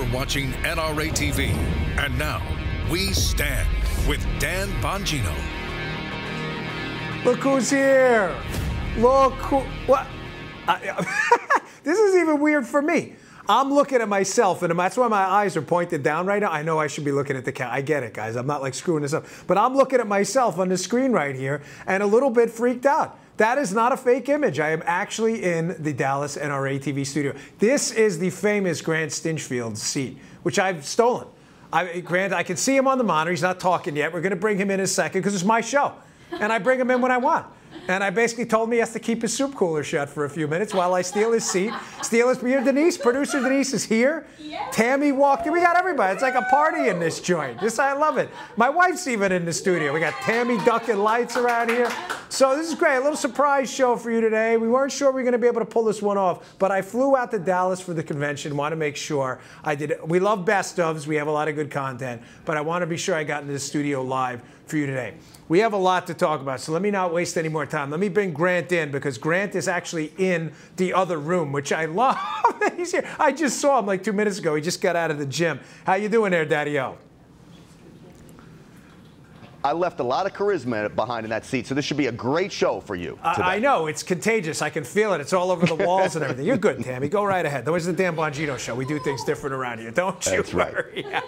You're watching NRA TV. And now, We Stand with Dan Bongino. Look who's here. Look who, what? This is even weird for me. I'm looking at myself, and that's why my eyes are pointed down right now. I know I should be looking at the camera. I get it, guys. I'm not like screwing this up. But I'm looking at myself on the screen right here and a little bit freaked out. That is not a fake image. I am actually in the Dallas NRA TV studio. This is the famous Grant Stinchfield seat, which I've stolen. Grant, I can see him on the monitor. He's not talking yet. We're going to bring him in a second because it's my show. And I bring him in when I want. And I basically told him he has to keep his soup cooler shut for a few minutes while I steal his seat. Denise, producer Denise is here. Yeah. Tammy walked in. We got everybody. It's like a party in this joint. I love it. My wife's even in the studio. We got Tammy ducking lights around here. So this is great. A little surprise show for you today. We weren't sure we were going to be able to pull this one off, but I flew out to Dallas for the convention. Want to make sure I did it. We love best ofs. We have a lot of good content, but I want to be sure I got into the studio live for you today. We have a lot to talk about, so let me not waste any more time. Let me bring Grant in because Grant is actually in the other room, which I love. He's here. I just saw him like 2 minutes ago. He just got out of the gym. How you doing there, Daddy-O? I left a lot of charisma behind in that seat, so this should be a great show for you today. I know. It's contagious. I can feel it. It's all over the walls and everything. You're good, Tammy. Go right ahead. That was the Dan Bongino show. We do things different around here, don't you? That's right. Yeah.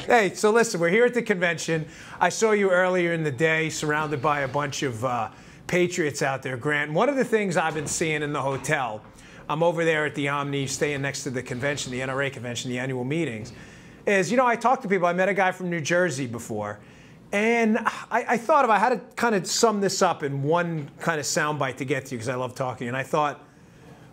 Hey, so listen, we're here at the convention. I saw you earlier in the day surrounded by a bunch of patriots out there, Grant. One of the things I've been seeing in the hotel, I'm over there at the Omni, staying next to the convention, the NRA convention, the annual meetings, is, I talked to people. I met a guy from New Jersey before. And I thought if I had to kind of sum this up in one kind of soundbite to get to you, because I love talking, and I thought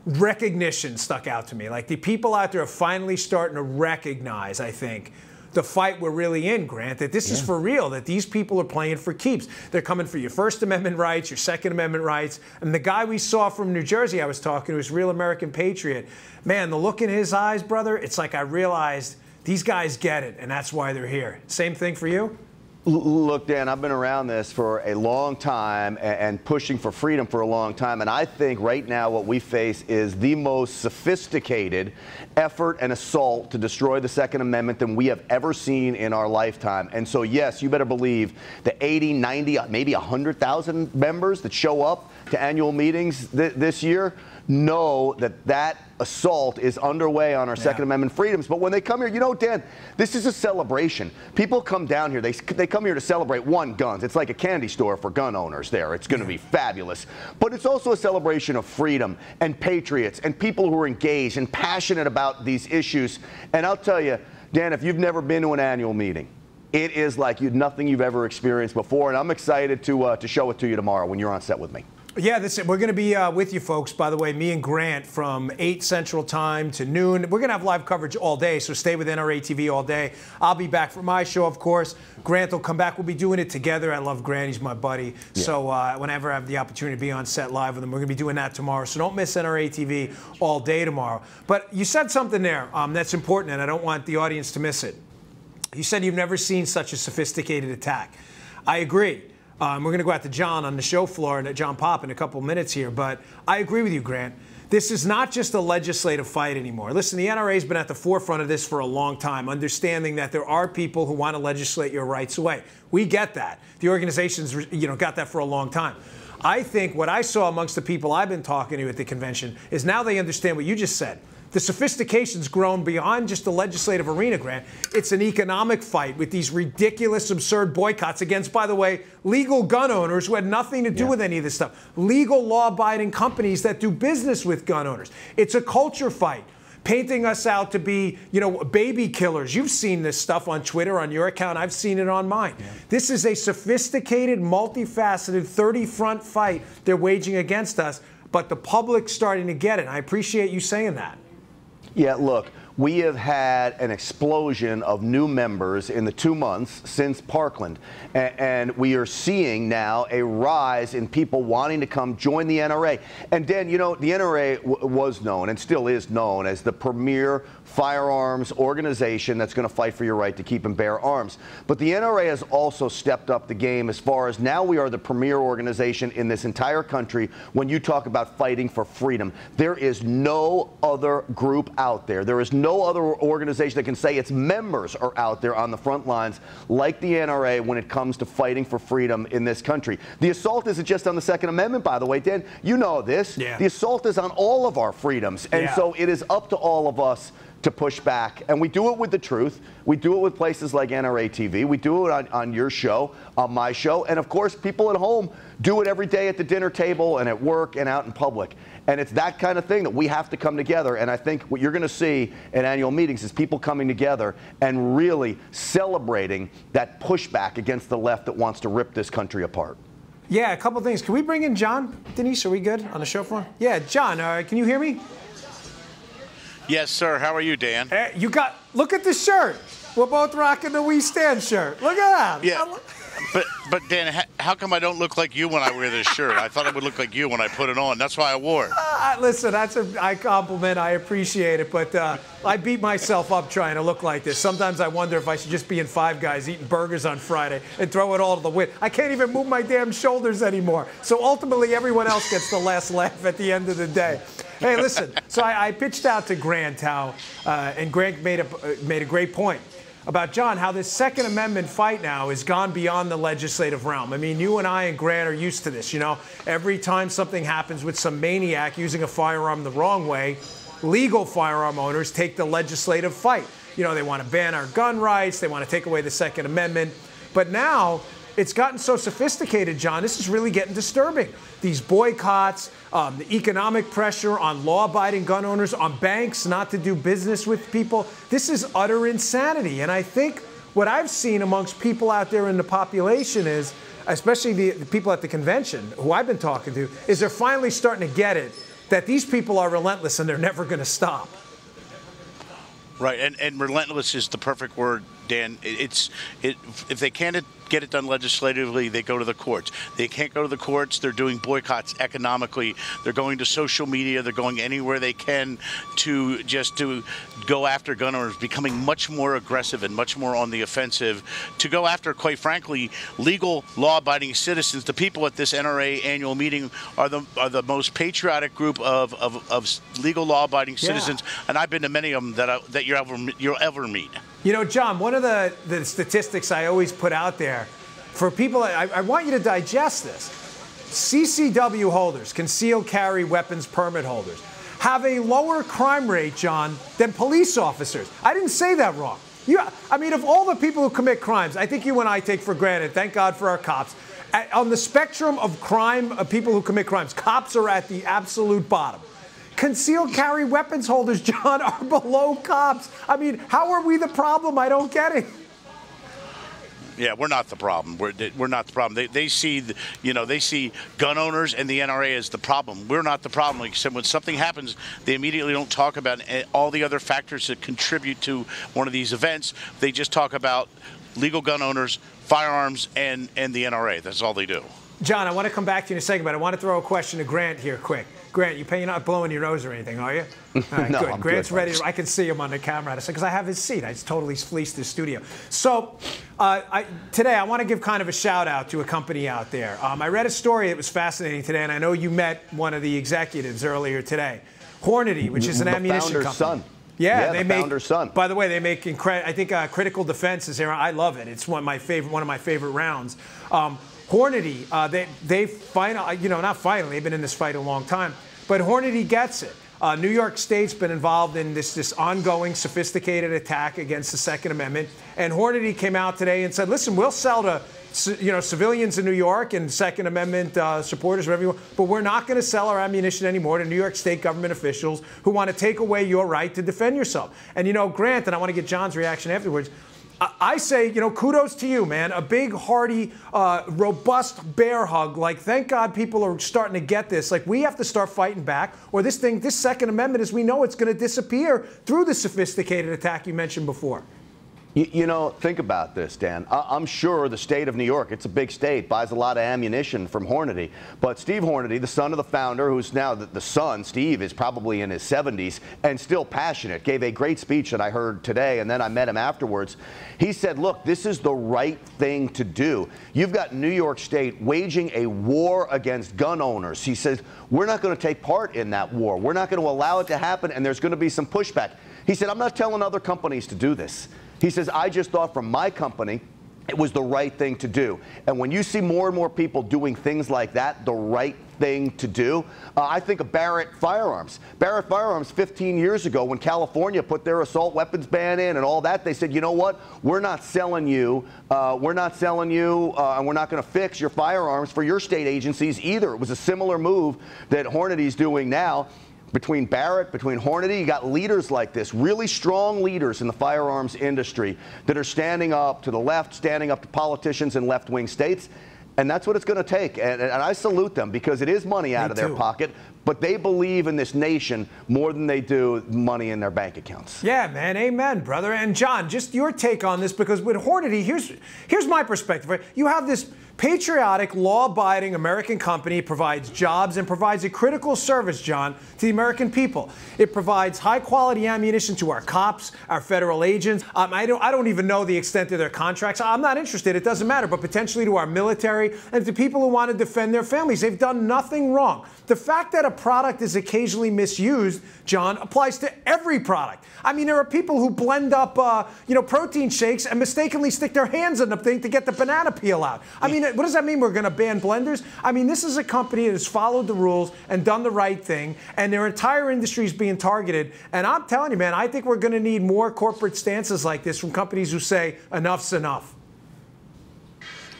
recognition stuck out to me. Like the people out there are finally starting to recognize, I think, the fight we're really in, Grant, that this is for real, that these people are playing for keeps. They're coming for your First Amendment rights, your Second Amendment rights. And the guy we saw from New Jersey I was talking to, was real American patriot. Man, the look in his eyes, brother, it's like I realized these guys get it, and that's why they're here. Same thing for you? Look, Dan, I've been around this for a long time and pushing for freedom for a long time, and I think right now what we face is the most sophisticated effort and assault to destroy the Second Amendment than we have ever seen in our lifetime. And so, yes, you better believe the 80, 90, maybe 100,000 members that show up to annual meetings this year know that that assault is underway on our Second Amendment freedoms. But when they come here, Dan, this is a celebration. People come down here. They come here to celebrate, one, guns. It's like a candy store for gun owners there. It's going to be fabulous. But it's also a celebration of freedom and patriots and people who are engaged and passionate about these issues. And I'll tell you, Dan, if you've never been to an annual meeting, it is like nothing you've ever experienced before. And I'm excited to show it to you tomorrow when you're on set with me. Yeah, we're going to be with you folks, by the way, me and Grant, from 8 Central Time to noon. We're going to have live coverage all day, so stay with NRA TV all day. I'll be back for my show, of course. Grant will come back. We'll be doing it together. I love Grant. He's my buddy. Yeah. So whenever I have the opportunity to be on set live with him, we're going to be doing that tomorrow. So don't miss NRA TV all day tomorrow. But you said something there that's important, and I don't want the audience to miss it. You said you've never seen such a sophisticated attack. I agree. We're going to go out to John on the show floor, and John Popp, in a couple minutes here. But I agree with you, Grant. This is not just a legislative fight anymore. Listen, the NRA has been at the forefront of this for a long time, understanding that there are people who want to legislate your rights away. We get that. The organization's got that for a long time. I think what I saw amongst the people I've been talking to at the convention is now they understand what you just said. The sophistication's grown beyond just the legislative arena, Grant. It's an economic fight with these ridiculous, absurd boycotts against, by the way, legal gun owners who had nothing to do with any of this stuff. Legal, law-abiding companies that do business with gun owners. It's a culture fight, painting us out to be, baby killers. You've seen this stuff on Twitter, on your account. I've seen it on mine. Yeah. This is a sophisticated, multifaceted, 30-front fight they're waging against us, but the public's starting to get it. I appreciate you saying that. Yeah, look, we have had an explosion of new members in the 2 months since Parkland, and we are seeing now a rise in people wanting to come join the NRA. And Dan, the NRA was known and still is known as the premier firearms organization that's going to fight for your right to keep and bear arms. But the NRA has also stepped up the game as far as now we are the premier organization in this entire country when you talk about fighting for freedom. There is no other group out there. There is no other organization that can say its members are out there on the front lines like the NRA when it comes to fighting for freedom in this country. The assault isn't just on the Second Amendment, by the way, Dan. You know this. Yeah. The assault is on all of our freedoms. And so it is up to all of us to push back. And we do it with the truth. We do it with places like NRA TV. We do it on your show, on my show. And of course, people at home do it every day at the dinner table and at work and out in public. And it's that kind of thing that we have to come together. And I think what you're going to see at annual meetings is people coming together and really celebrating that pushback against the left that wants to rip this country apart. Yeah, a couple things. Can we bring in John? Denise, are we good on the show floor? Yeah, John, can you hear me? Yes, sir. How are you, Dan? Look at the shirt. We're both rocking the We Stand shirt. Look at that. Yeah. But Dan, how come I don't look like you when I wear this shirt? I thought I would look like you when I put it on. That's why I wore it. Listen, I compliment. I appreciate it. But I beat myself up trying to look like this. Sometimes I wonder if I should just be in Five Guys eating burgers on Friday and throw it all to the wind. I can't even move my damn shoulders anymore. So ultimately, everyone else gets the last laugh at the end of the day. Hey, listen. So I pitched out to Grant and Grant made a great point about, John, how this Second Amendment fight now has gone beyond the legislative realm. I mean, you and I and Grant are used to this. You know, every time something happens with some maniac using a firearm the wrong way, legal firearm owners take the legislative fight. You know, they want to ban our gun rights. They want to take away the Second Amendment. But now it's gotten so sophisticated, John, this is really getting disturbing. These boycotts, the economic pressure on law-abiding gun owners, on banks not to do business with people. This is utter insanity. And I think what I've seen amongst people out there in the population is, especially the people at the convention who I've been talking to, is they're finally starting to get it, that these people are relentless and they're never going to stop. Right, and relentless is the perfect word, Dan. If they can't get it done legislatively, they go to the courts. They can't go to the courts. They're doing boycotts economically. They're going to social media. They're going anywhere they can to go after gun owners, becoming much more aggressive and much more on the offensive to go after, quite frankly, legal, law-abiding citizens. The people at this NRA annual meeting are the most patriotic group of legal, law-abiding citizens, and I've been to many of them that you'll ever meet. You know, John, one of the statistics I always put out there for people, I want you to digest this. CCW holders, concealed carry weapons permit holders, have a lower crime rate, John, than police officers. I didn't say that wrong. I mean, of all the people who commit crimes, I think you and I take for granted, thank God for our cops, on the spectrum of crime, of people who commit crimes, cops are at the absolute bottom. Concealed carry weapons holders, John, are below cops. I mean, how are we the problem? I don't get it. Yeah, we're not the problem. We're not the problem. They see, they see gun owners and the NRA as the problem. We're not the problem. Except when something happens, they immediately don't talk about all the other factors that contribute to one of these events. They just talk about legal gun owners, firearms, and the NRA. That's all they do. John, I want to come back to you in a second, but I want to throw a question to Grant here quick. Grant, you're not blowing your nose or anything, are you? All right, no, good. I'm Grant's good. ready. I can see him on the camera because I have his seat. I just totally fleeced his studio. So today I want to give kind of a shout out to a company out there. I read a story that was fascinating today, and I know you met one of the executives earlier today. Hornady, which is an ammunition company. Son. Yeah, the founder's son. By the way, they make I think Critical Defense is here. I love it. It's one of my favorite rounds. Hornady, they finally, not finally, they've been in this fight a long time, but Hornady gets it. New York State's been involved in this ongoing sophisticated attack against the Second Amendment, and Hornady came out today and said, listen, we'll sell to civilians in New York and Second Amendment supporters, whatever you want, but we're not going to sell our ammunition anymore to New York State government officials who want to take away your right to defend yourself. And Grant, and I want to get John's reaction afterwards, I say, kudos to you, man. A big, hearty, robust bear hug. Like, thank God people are starting to get this. Like, we have to start fighting back, or this Second Amendment, as we know, it's going to disappear through the sophisticated attack you mentioned before. Think about this, Dan. I'm sure the state of New York, it's a big state, buys a lot of ammunition from Hornady. But Steve Hornady, the son of the founder, who's now the son, Steve, is probably in his 70s and still passionate, gave a great speech that I heard today, and then I met him afterwards. He said, look, this is the right thing to do. You've got New York State waging a war against gun owners. He says, we're not going to take part in that war. We're not going to allow it to happen, and there's going to be some pushback. He said, I'm not telling other companies to do this. He says, I just thought from my company, it was the right thing to do. And when you see more and more people doing things like that, the right thing to do, I think of Barrett Firearms. Barrett Firearms 15 years ago, when California put their assault weapons ban in and all that, they said, you know what, we're not selling you, and we're not going to fix your firearms for your state agencies either. It was a similar move that Hornady's doing now. Between Barrett, between Hornady, you got leaders like this, really strong leaders in the firearms industry that are standing up to the left, standing up to politicians in left-wing states. And that's what it's going to take. And I salute them because it is money out of their pocket, but they believe in this nation more than they do money in their bank accounts. Yeah, man. Amen, brother. And John, just your take on this, because with Hornady, here's my perspective. Right? You have this patriotic, law-abiding American company. It provides jobs and provides a critical service, John, to the American people. It provides high-quality ammunition to our cops, our federal agents. I don't even know the extent of their contracts. I'm not interested. It doesn't matter. But potentially to our military and to people who want to defend their families. They've done nothing wrong. The fact that a product is occasionally misused, John, applies to every product. I mean, there are people who blend up, protein shakes and mistakenly stick their hands in the thing to get the banana peel out. I mean, what does that mean? We're going to ban blenders? I mean, this is a company that has followed the rules and done the right thing, and their entire industry is being targeted. And I'm telling you, man, I think we're going to need more corporate stances like this from companies who say enough's enough.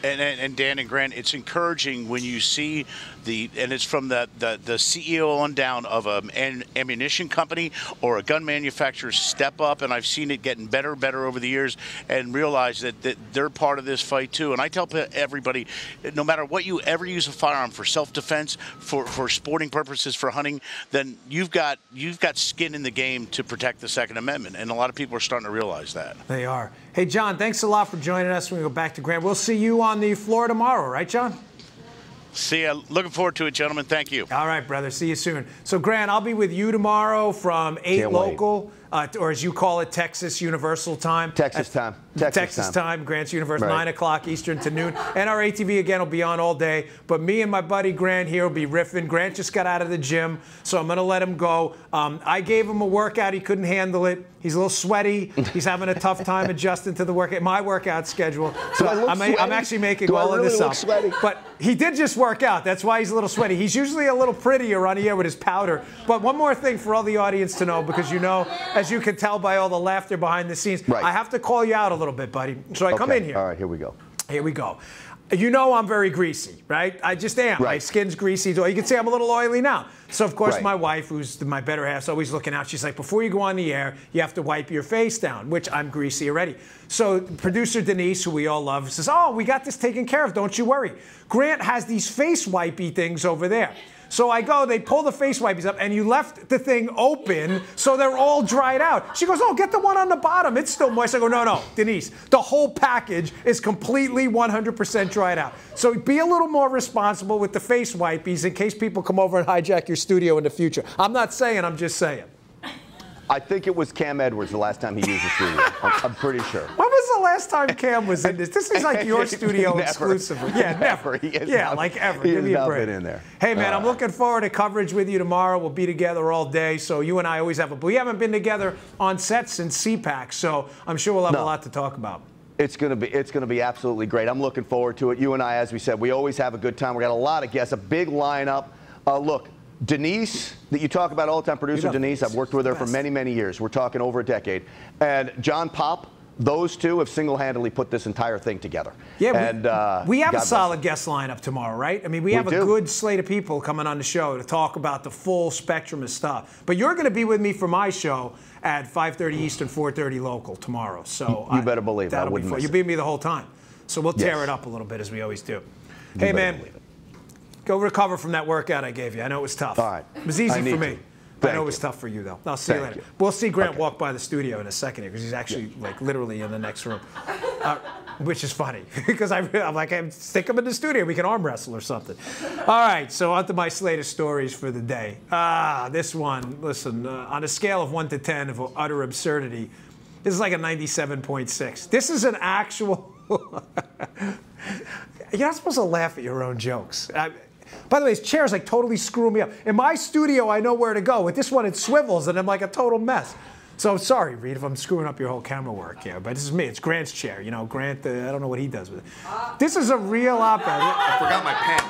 And Dan and Grant, it's encouraging when you see and it's from the CEO on down of an ammunition company or a gun manufacturer step up, and I've seen it getting better and better over the years, and realize that they're part of this fight too. And I tell everybody, no matter what you ever use a firearm for self-defense, for sporting purposes, for hunting, then you've got skin in the game to protect the Second Amendment, and a lot of people are starting to realize that. They are. Hey, John, thanks a lot for joining us. We're going to go back to Grant. We'll see you on the floor tomorrow, right, John? See ya. Looking forward to it, gentlemen. Thank you. All right, brother. See you soon. So, Grant, I'll be with you tomorrow from 8 local, or as you call it, Texas Universal Time. Texas time. Texas time. Grant's Universal, 9 o'clock Eastern to noon. NRA TV, again, will be on all day. But me and my buddy Grant here will be riffing. Grant just got out of the gym, so I'm going to let him go. I gave him a workout. He couldn't handle it. He's a little sweaty. He's having a tough time adjusting to my workout schedule. So I'm actually making all of this up. Sweaty? But he did just work out. That's why he's a little sweaty. He's usually a little prettier on the air with his powder. But one more thing for all the audience to know, because as you can tell by all the laughter behind the scenes, I have to call you out a little bit, buddy. So I come in here. All right, here we go. Here we go. You know I'm very greasy, right? I just am. Right. My skin's greasy. You can say I'm a little oily now. So, of course, my wife, who's my better half, is always looking out. She's like, before you go on the air, you have to wipe your face down, which I'm greasy already. So producer Denise, who we all love, says, oh, we got this taken care of. Don't you worry. Grant has these face wipey things over there. So I go, they pull the face wipes up, and you left the thing open, so they're all dried out. She goes, oh, get the one on the bottom. It's still moist. I go, no, Denise, the whole package is completely 100% dried out. So be a little more responsible with the face wipes in case people come over and hijack your studio in the future. I'm not saying, I'm just saying. I think it was Cam Edwards the last time he used the studio. I'm pretty sure. When was the last time Cam was in this? This is like your studio exclusively. Yeah, never. Yeah, like ever. Give me a break. Been in there. Hey, man, I'm looking forward to coverage with you tomorrow. We'll be together all day. So you and I always have we haven't been together on set since CPAC, so I'm sure we'll have a lot to talk about. It's going to be absolutely great. I'm looking forward to it. You and I, as we said, we always have a good time. We got a lot of guests, a big lineup. Look, Denise, that you talk about all the time, producer Denise, I've worked with her for many, many years. We're talking over a decade. And John Popp, those two have single-handedly put this entire thing together. Yeah, and, we have a solid guest lineup tomorrow, right? I mean, we have a good slate of people coming on the show to talk about the full spectrum of stuff. But you're going to be with me for my show at 5:30 Eastern, 4:30 local tomorrow. So you better believe it. I wouldn't miss it. You'll be with me the whole time. So we'll tear it up a little bit, as we always do. Hey, man. Go recover from that workout I gave you. I know it was tough. All right. It was easy for me. I know it was tough for you, though. I'll see you later. We'll see Grant walk by the studio in a second here, because he's actually, like, literally in the next room, which is funny, because I'm like, stick him in the studio. We can arm wrestle or something. All right, so on to my slate of stories for the day. This one, listen, on a scale of 1 to 10 of utter absurdity, this is like a 97.6. This is an actual... You're not supposed to laugh at your own jokes. By the way, his chair's like totally screwing me up. In my studio, I know where to go. With this one, it swivels, and I'm like a total mess. So sorry, Reed, if I'm screwing up your whole camera work here, but this is me. It's Grant's chair. You know, Grant, I don't know what he does with it. This is a real op-ed. I forgot my pen.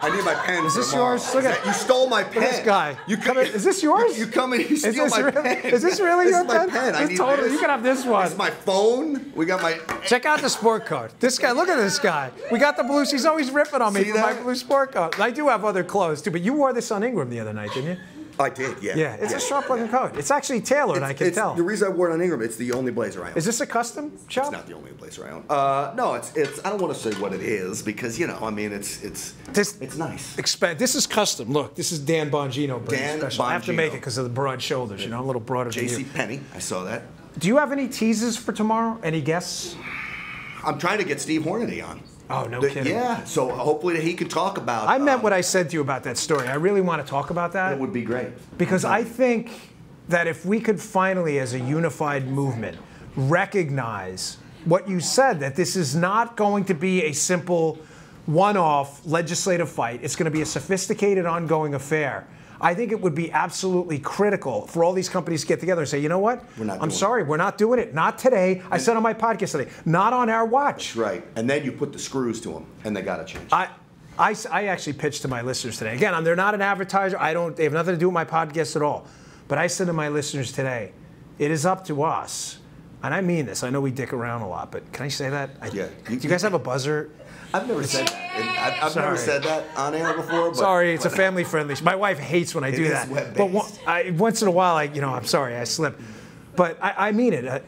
I need my pen. Is this yours? Look at you stole my pen. this guy. Is this yours? You come and you steal my pen. Is this really your pen? This is my pen. I need totally. this. You can have this one. This is my phone. We got my. Check out the sport coat. This guy, look at this guy. We got the blue. He's always ripping on me See for my that? blue sport coat. I do have other clothes too, but you wore this on Ingram the other night, didn't you? I did, yeah. Yeah, it's a sharp-looking coat. It's actually tailored, I can tell. The reason I wore it on Ingram, it's the only blazer I own. Is this a custom shop? It's not the only blazer I own. No, it's. I don't want to say what it is because I mean, it's nice. This is custom. Look, this is Dan Bongino. Dan special. I have to Bongino. make it because of the broad shoulders. You know, I'm a little broader than you. J.C. Penney, I saw that. Do you have any teases for tomorrow? Any guests? I'm trying to get Steve Hornady on. Oh, no kidding. Yeah, so hopefully he can talk about. I meant what I said to you about that story. I really want to talk about that. It would be great. Because I think that if we could finally, as a unified movement, recognize what you said, that this is not going to be a simple one-off legislative fight. It's going to be a sophisticated, ongoing affair. I think it would be absolutely critical for all these companies to get together and say, you know what? I'm sorry, we're not doing it. Not today. I said on my podcast today, not on our watch. That's right. And then you put the screws to them, and they got to change. I actually pitched to my listeners today. Again, they're not an advertiser. They have nothing to do with my podcast at all. But I said to my listeners today, it is up to us. And I mean this. I know we dick around a lot, but can I say that? Yeah. Do you guys have a buzzer? I've never said that. I've never said that on air before. But, sorry, it's a family-friendly. My wife hates when I do that. But once in a while, I'm sorry, I slip. But I mean it.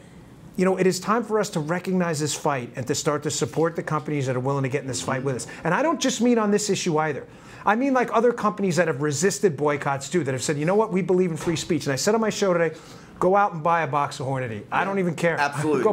It is time for us to recognize this fight and to start to support the companies that are willing to get in this fight with us. And I don't just mean on this issue either. I mean like other companies that have resisted boycotts too, that have said, you know what, we believe in free speech. And I said on my show today, go out and buy a box of Hornady. I don't even care. Absolutely.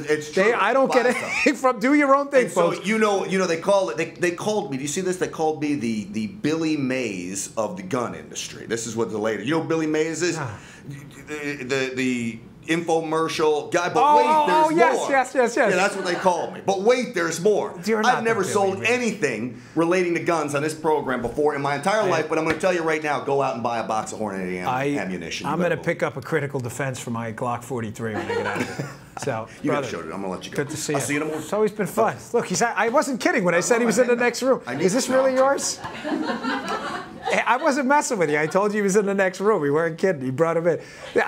It's true. I don't get anything from. Do your own thing, folks. So they call it. They called me. Do you see this? They called me the Billy Mays of the gun industry. This is what the latest. You know who Billy Mays is? The infomercial guy. But wait, there's more. Yes. Yeah, that's what they called me. But wait, there's more. I've never sold anything relating to guns on this program before in my entire life. But I'm going to tell you right now, go out and buy a box of Hornady ammunition. I'm going to pick up a critical defense for my Glock 43 when I get out of here. So, you got to show it. I'm going to let you go. Good to see you. I'll see you in the morning. It's always been fun. Look, I wasn't kidding when I said he was in the next room. Is this really yours? I wasn't messing with you. I told you he was in the next room. We weren't kidding. He brought him in.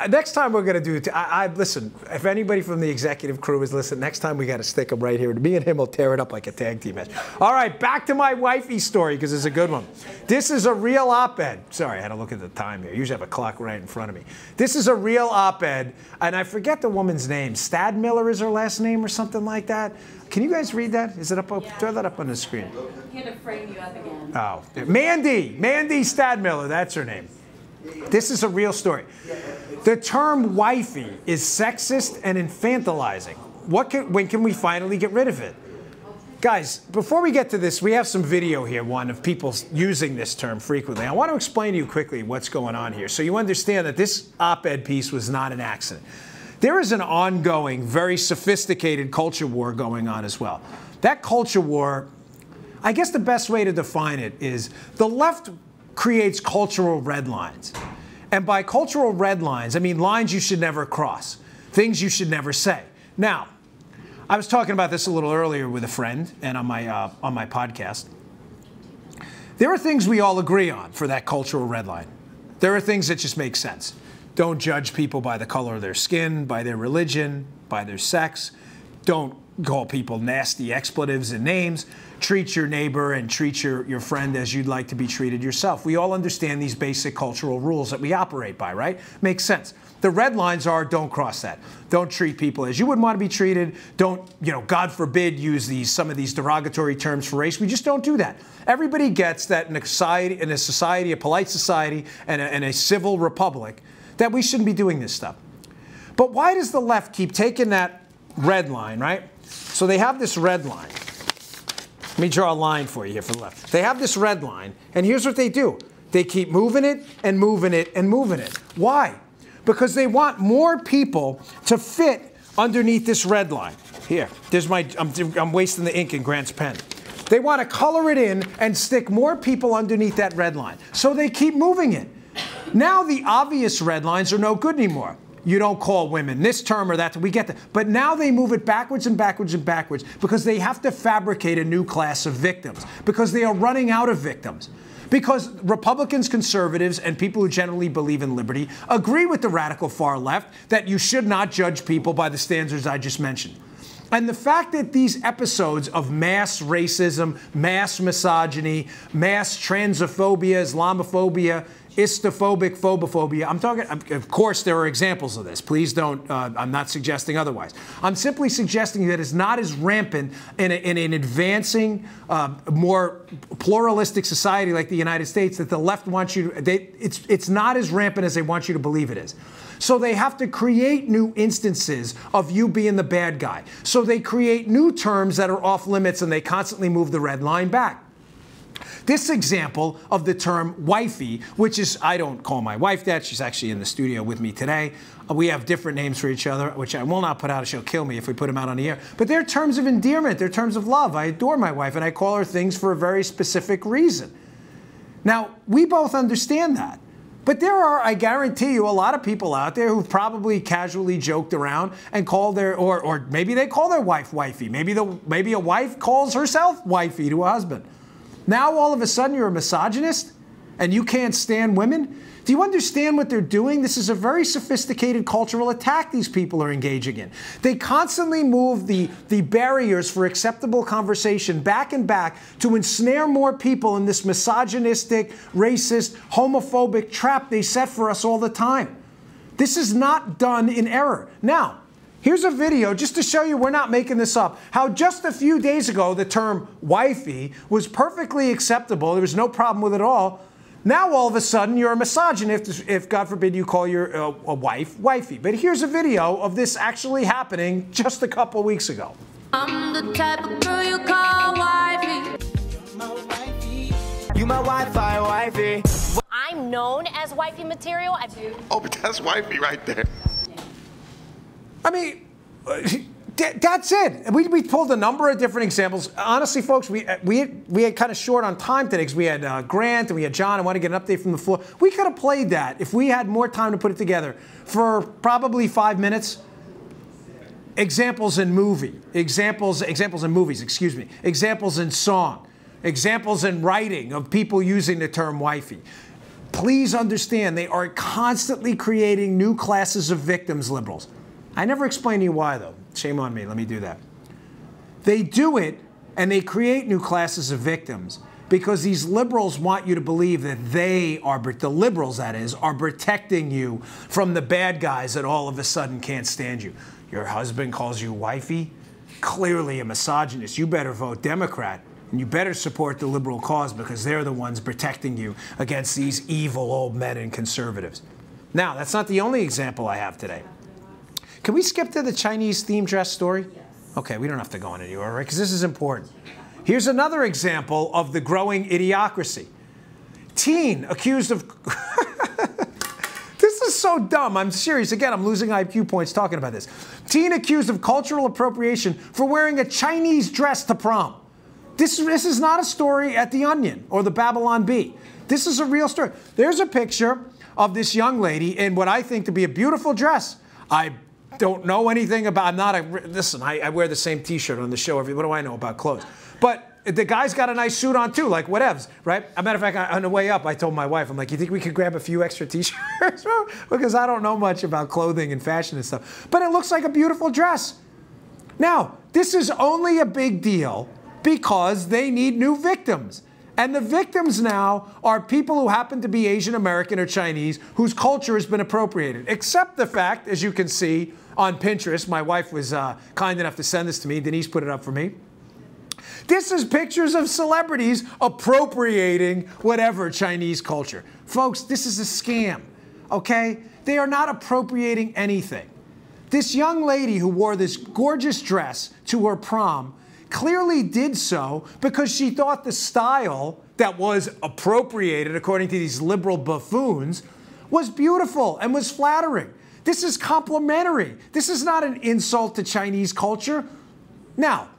Next time we're going to do listen, if anybody from the executive crew is listening, next time we got to stick him right here. Me and him will tear it up like a tag team match. All right, back to my wifey story because it's a good one. This is a real op-ed. Sorry, I had to look at the time here. I usually have a clock right in front of me. This is a real op-ed, and I forget the woman's name. Stadmiller is her last name or something like that. Can you guys read that? Is it up? Yeah. Throw that up on the screen. I'm going to frame you up again. Oh, Mandy Stadmiller, that's her name. This is a real story. The term wifey is sexist and infantilizing. When can we finally get rid of it? Guys, before we get to this, we have some video here, of people using this term frequently. I want to explain to you quickly what's going on here so you understand that this op-ed piece was not an accident. There is an ongoing, very sophisticated culture war going on as well. That culture war, I guess the best way to define it is the left creates cultural red lines. And by cultural red lines, I mean lines you should never cross, things you should never say. Now, I was talking about this a little earlier with a friend and on my podcast. There are things we all agree on for that cultural red line. There are things that just make sense. Don't judge people by the color of their skin, by their religion, by their sex. Don't call people nasty expletives and names. Treat your neighbor and treat your friend as you'd like to be treated yourself. We all understand these basic cultural rules that we operate by, right? Makes sense. The red lines are don't cross that. Don't treat people as you would want to be treated. Don't, God forbid, use some of these derogatory terms for race. We just don't do that. Everybody gets that in a society, a polite society, and a civil republic, that we shouldn't be doing this stuff. But why does the left keep taking that red line, right? So they have this red line. Let me draw a line for you here for the left. They have this red line, and here's what they do. They keep moving it and moving it and moving it. Why? Because they want more people to fit underneath this red line. Here, there's I'm wasting the ink in Grant's pen. They want to color it in and stick more people underneath that red line. So they keep moving it. Now the obvious red lines are no good anymore. you don't call women this term or that. We get that. But now they move it backwards and backwards and backwards because they have to fabricate a new class of victims because they are running out of victims. Because Republicans, conservatives, and people who generally believe in liberty agree with the radical far left that you should not judge people by the standards I just mentioned. And the fact that these episodes of mass racism, mass misogyny, mass transophobia, Islamophobia, istophobic phobophobia, I'm talking, of course, there are examples of this. Please don't, I'm not suggesting otherwise. I'm simply suggesting that it's not as rampant in an advancing, more pluralistic society like the United States that the left wants you to, it's not as rampant as they want you to believe it is. So they have to create new instances of you being the bad guy. So they create new terms that are off limits and they constantly move the red line back. This example of the term wifey, which is, I don't call my wife that. She's actually in the studio with me today. We have different names for each other, which I will not put out. She'll kill me if we put them out on the air. But they're terms of endearment. They're terms of love. I adore my wife, and I call her things for a very specific reason. Now, we both understand that. But there are, I guarantee you, a lot of people out there who've probably casually joked around and called their, or maybe they call their wife wifey. Maybe a wife calls herself wifey to a husband. Now, all of a sudden, you're a misogynist and you can't stand women? Do you understand what they're doing? This is a very sophisticated cultural attack these people are engaging in. They constantly move the barriers for acceptable conversation back and back to ensnare more people in this misogynistic, racist, homophobic trap they set for us all the time. This is not done in error. Now, here's a video just to show you we're not making this up. How just a few days ago the term wifey was perfectly acceptable. There was no problem with it at all. Now all of a sudden you're a misogynist if God forbid you call your wife wifey. But here's a video of this actually happening just a couple weeks ago. I'm the type of girl you call wifey. You my Wi-Fi wifey. I'm known as wifey material. Oh, but that's wifey right there. I mean, that's it. We pulled a number of different examples. Honestly, folks, we had kind of short on time today because we had Grant and we had John. I want to get an update from the floor. We could have played that if we had more time to put it together for probably 5 minutes. Examples in movie, examples in movies, excuse me, examples in song, examples in writing of people using the term wifey. Please understand, they are constantly creating new classes of victims, liberals. I never explained to you why, though. Shame on me. Let me do that. They do it, and they create new classes of victims because these liberals want you to believe that they are, the liberals, that is, are protecting you from the bad guys that all of a sudden can't stand you. Your husband calls you wifey? Clearly a misogynist. You better vote Democrat, and you better support the liberal cause because they're the ones protecting you against these evil old men and conservatives. Now, that's not the only example I have today. Can we skip to the Chinese theme dress story? Yes. Okay, we don't have to go in anywhere, right? Because this is important. Here's another example of the growing idiocracy. Teen accused of... This is so dumb. I'm serious. Again, I'm losing IQ points talking about this. Teen accused of cultural appropriation for wearing a Chinese dress to prom. This is not a story at The Onion or the Babylon Bee. This is a real story. There's a picture of this young lady in what I think to be a beautiful dress. I don't know anything about, I'm not a, listen, I wear the same t-shirt on the show what do I know about clothes? But the guy's got a nice suit on too, like whatevs, right? As a matter of fact, on the way up, I told my wife, I'm like, you think we could grab a few extra t-shirts? Because I don't know much about clothing and fashion and stuff. But it looks like a beautiful dress. Now, this is only a big deal because they need new victims. And the victims now are people who happen to be Asian American or Chinese whose culture has been appropriated. Except the fact, as you can see on Pinterest, my wife was kind enough to send this to me. Denise put it up for me. This is pictures of celebrities appropriating whatever Chinese culture. Folks, this is a scam, okay? They are not appropriating anything. This young lady who wore this gorgeous dress to her prom clearly did so because she thought the style that was appropriated, according to these liberal buffoons, was beautiful and was flattering. This is complimentary. This is not an insult to Chinese culture. Now,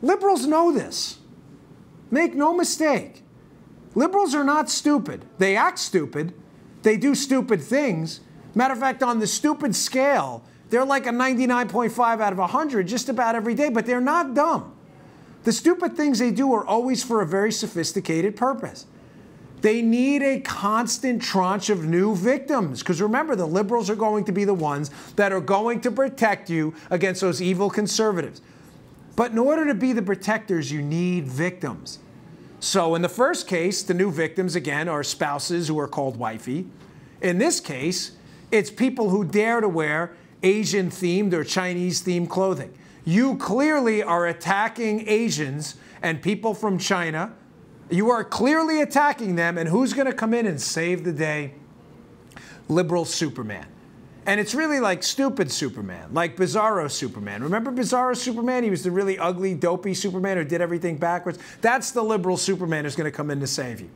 liberals know this. Make no mistake. Liberals are not stupid. They act stupid. They do stupid things. Matter of fact, on the stupid scale, they're like a 99.5 out of 100 just about every day, but they're not dumb. The stupid things they do are always for a very sophisticated purpose. They need a constant tranche of new victims, because remember, the liberals are going to be the ones that are going to protect you against those evil conservatives. But in order to be the protectors, you need victims. So in the first case, the new victims, again, are spouses who are called wifey. In this case, it's people who dare to wear Asian-themed or Chinese-themed clothing. You clearly are attacking Asians and people from China. You are clearly attacking them, and who's going to come in and save the day? Liberal Superman. And it's really like stupid Superman, like Bizarro Superman. Remember Bizarro Superman? He was the really ugly, dopey Superman who did everything backwards. That's the liberal Superman who's going to come in to save you.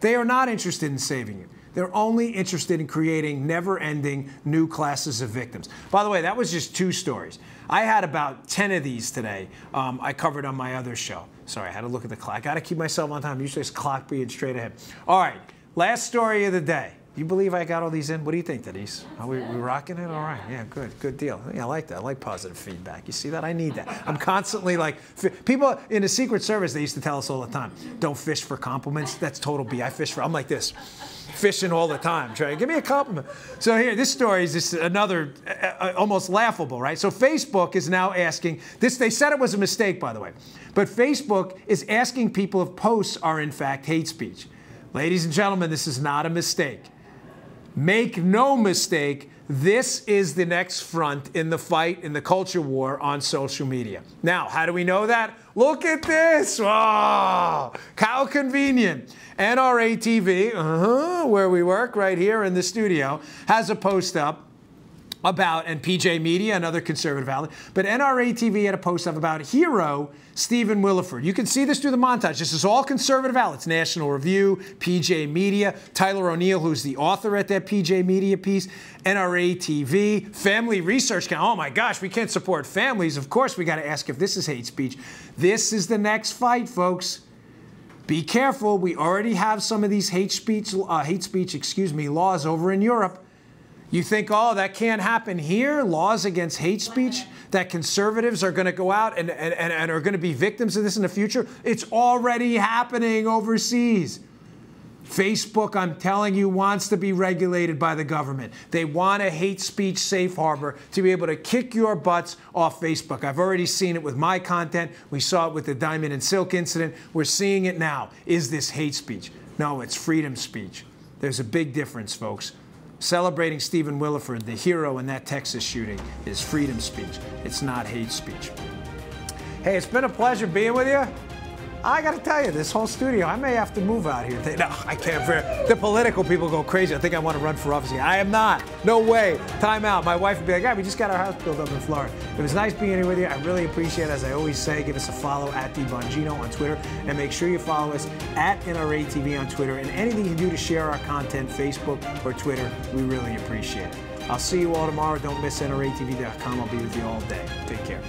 They are not interested in saving you. They're only interested in creating never-ending new classes of victims. By the way, that was just 2 stories. I had about 10 of these today I covered on my other show. Sorry, I had to look at the clock. I got to keep myself on time. Usually it's clock being straight ahead. All right, last story of the day. You believe I got all these in? What do you think, Denise? Are we rocking it? All right, yeah, good deal. Yeah, I like that. I like positive feedback. You see that? I need that. I'm constantly like, people in the Secret Service, they used to tell us all the time, don't fish for compliments. That's total B. I fish for, I'm like this, fishing all the time. Trying to give me a compliment. So here, this story is just another, almost laughable, right? So Facebook is now asking, this, they said it was a mistake, by the way, but Facebook is asking people if posts are in fact hate speech. Ladies and gentlemen, this is not a mistake. Make no mistake, this is the next front in the fight in the culture war on social media. Now, how do we know that? Look at this. Oh, how convenient. NRA TV, where we work right here in the studio, has a post up about, and PJ Media, another conservative outlet, but NRA TV had a post up about hero Stephen Williford. You can see this through the montage. This is all conservative outlets. National Review, PJ Media, Tyler O'Neill, who's the author at that PJ Media piece, NRA TV, Family Research Council. Oh my gosh, we can't support families. Of course, we got to ask if this is hate speech. This is the next fight, folks. Be careful. We already have some of these hate speech laws over in Europe. You think, oh, that can't happen here? Laws against hate speech? That conservatives are going to go out and are going to be victims of this in the future? It's already happening overseas. Facebook, I'm telling you, wants to be regulated by the government. They want a hate speech safe harbor to be able to kick your butts off Facebook. I've already seen it with my content. We saw it with the Diamond and Silk incident. We're seeing it now. Is this hate speech? No, it's freedom speech. There's a big difference, folks. Celebrating Stephen Williford, the hero in that Texas shooting, is freedom speech. It's not hate speech. Hey, it's been a pleasure being with you. I got to tell you, this whole studio, I may have to move out here. No, I can't. The political people go crazy. I think I want to run for office here. I am not. No way. Time out. My wife would be like, yeah, we just got our house built up in Florida. It was nice being here with you. I really appreciate it. As I always say, give us a follow at Bongino on Twitter. And make sure you follow us at NRA TV on Twitter. And anything you do to share our content, Facebook or Twitter, we really appreciate it. I'll see you all tomorrow. Don't miss NRATV.com. I'll be with you all day. Take care.